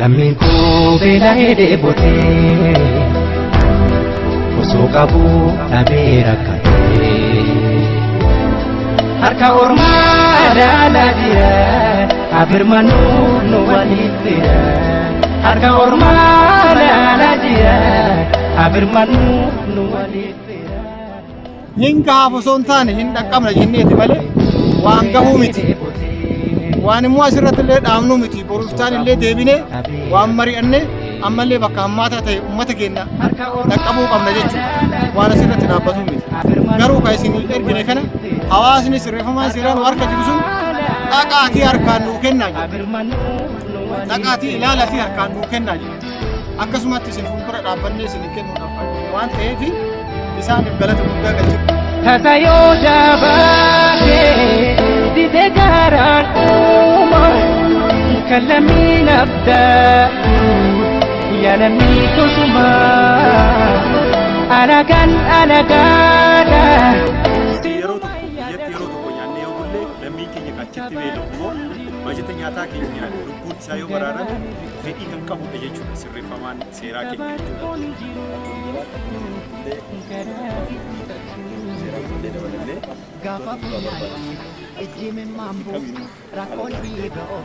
Lammiin koo beela'ee dheebotee osoo qabuu dhabee rakkatee harka ormaa ilaalaa jira abirmanuu nu waliif bira harka ormaa ilaalaa jira abirmanuu nu waliif bira. Hinga hafuusoon taane hin dhaqqabna jenneeti malee waan gahuu miti. Waan immoo asirratti illee dhaabnu miti boruuftaan illee deebinee waan mari'anne ammallee bakka hammaataa ta'e uummata keenya dhaqqabuu qabna jechuudha. Waan asirratti dhaabbatu miti. Garuu kan isin ergine kana hawaasni sirreeffamaa seeraan harka jiru sun dhaqaatii harkaan nuu kennaa jiru. Dhaqaatii ilaalaatii harkaan nuu kennaa jiru. Akkasumatti isin fuuldura dhaabbannee isin kennuudhaaf waan ta'eef isaaniif galata guddaa galchu. Tasayoo jabaatee didee gaaraan uumaa kan lammiin abdaa yaadamii kutumaa alagaan alagaadha. Yeroo tokko nyaannee yoo bulle lammiin keenya qachitti beelamu bajeta nyaataa keenya lubbuun isaa yoo baraaran fedhii kan qabudha jechuudha sirreeffamaan seeraa keenya jechuudha. Gaafa fuudhanii ijjiin maamboo rakkoon dhiiga'oo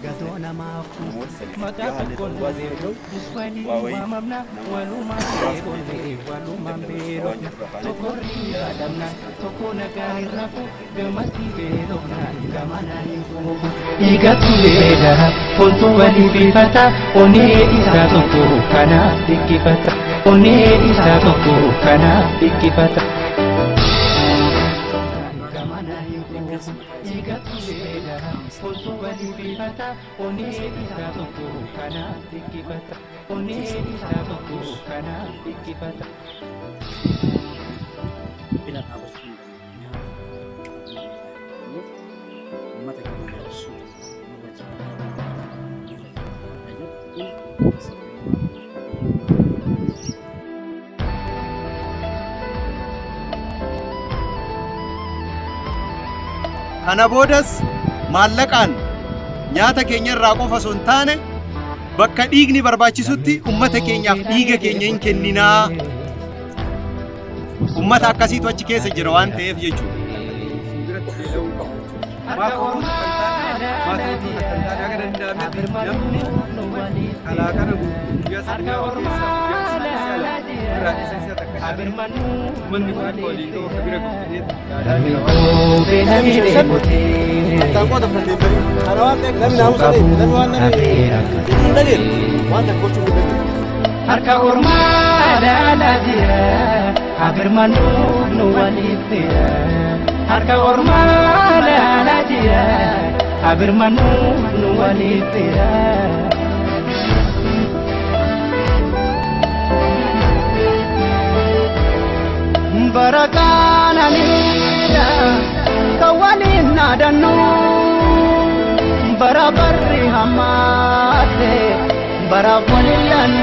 gatoo namaaf maqaa tokkoon wazeeroo walii waamamna walumaan beekolee walumaan beerofna tokko riidhamna tokko nagaa hirrafu gamasii beelofnaan gamanaan fuufu. Dhiigatu beela fontuu walii bifata onee isaa tokko kanaaf dhikkifata onee isaa tokko kanaaf dhikkifata. Kana boodas maallaqaan nyaata keenya irraa qofa osoo hin taane bakka dhiigni barbaachisutti ummata keenyaaf dhiiga keenya hin kenninaa. Ummata akkasiitu achi keessa jira waan ta'eef jechuudha. Harka ormaa ilaalaa jira abirmanuu nu waliif bira harka ormaa ilaalaa jira abirmanuu nu waliif bira. Barakaan aniidha kawwaliin naadannu bara barri hammaate bara waliin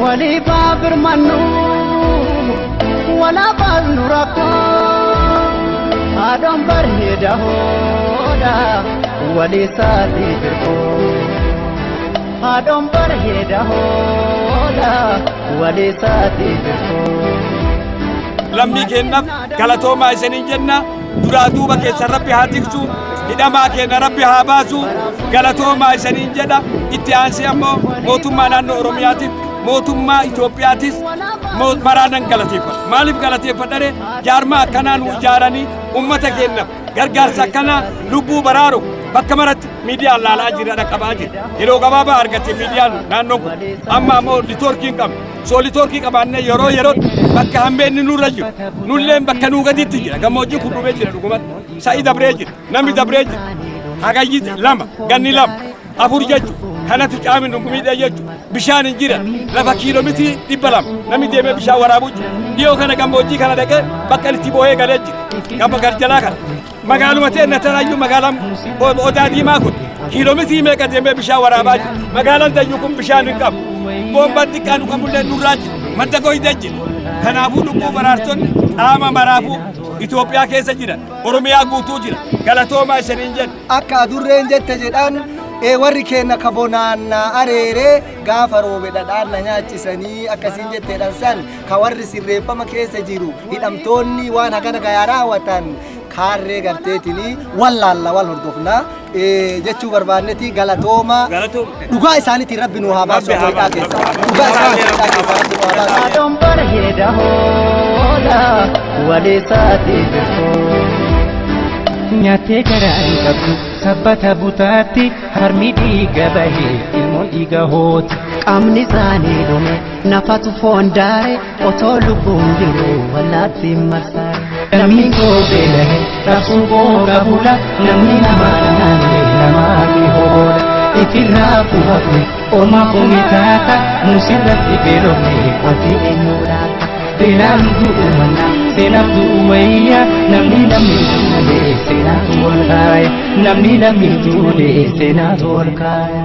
walii baabirmannu walaa baasnu rakkoo haadhoon bareeda hooda walii saatii birkoo haadhoon bareeda hooda walii saatii birkoo. Lammii keenyaaf galatoomaa isiniin jenna duraa duuba keessa rabbi haa tiksu hidhamaa keenya rabbi haa baasu galatoomaa isiniin jedha. Itti aansee ammoo mootummaa naannoo Oromiyaatiif mootummaa Itoophiyaatis maraanan galateeffadha. Maaliif galateeffadhare jaarmaa akkanaa nu ijaaranii ummata keenyaaf gargaarsa akkanaa lubbuu baraaru bakka maratti miidiyaan laalaa jira dhaqqabaa jira. Yeroo gabaabaa argate miidiyaan naannoon kun amma ammoo liitoorkiin qabna. Sooliitoorkii qabaannee yeroo bakka hambeenni nurra jiru nulleen bakka nuu gaditti jira gammoojjii kun dhumee jira dhugumatti sa'i dabree jira namni dabree jira hagayyi lama ganni lama afur jechuudha kanatu caaminu miidhee jechuudha bishaan hin jira lafa kiiloomeetirii 200 namni deemee bishaan waraabuu jira dhiyoo kana gammoojjii kana dhaqee bakka itti boo'ee galee jira gama garjalaa kana magaaluma ta'e taraayyuu magaalaan odaa diimaa kun kiiloomeetirii meeqa deemee bishaan waraabaa jira magaalaan dayyuu kun bishaan hin qabu bombaan xiqqaan qabullee nurraa jira madda gooyidee jira kanaafuu lubbuu baraartonni qaama maraafuu Itoophiyaa keessa jiran Oromiyaa guutuu jira galatoomaa isiniin jedha. Akka adurreen jette jedhaan warri keenya kabonaan areeree gaafa roobe dhadhaan na nyaachisanii akkasiin jetteedhaan san ka warri sirreeffama keessa jiru hidhamtoonni waan hagana gayaa raawwatan kaarree garteetini wallaalla wal hordofna jechuu barbaanneeti galatooma dhugaa isaaniitiin rabbi nu haa baasu dhugaa isaaniitiin rabbi nu haa baasu Adon barheeda hoola waleessaati birkoo nyaatee garaa hin qabdu sabbata butaatti harmi dhiiga bahee ilmoon dhiiga hooti qaamni isaanii dhume nafatu foondaare otoo lubbuun jiru wallaatti marsaare namni goobee lahe raabsuu booga bula namni namaa naannee namaa hoola ifirraa fuufne ormaa komitaata musirratti beelofne wanti eenyuudhaata beelaan du'umanna seenaaf du'uwayya namni duulee seenaatu ol kaaya namni duulee seenaatu ol kaaya.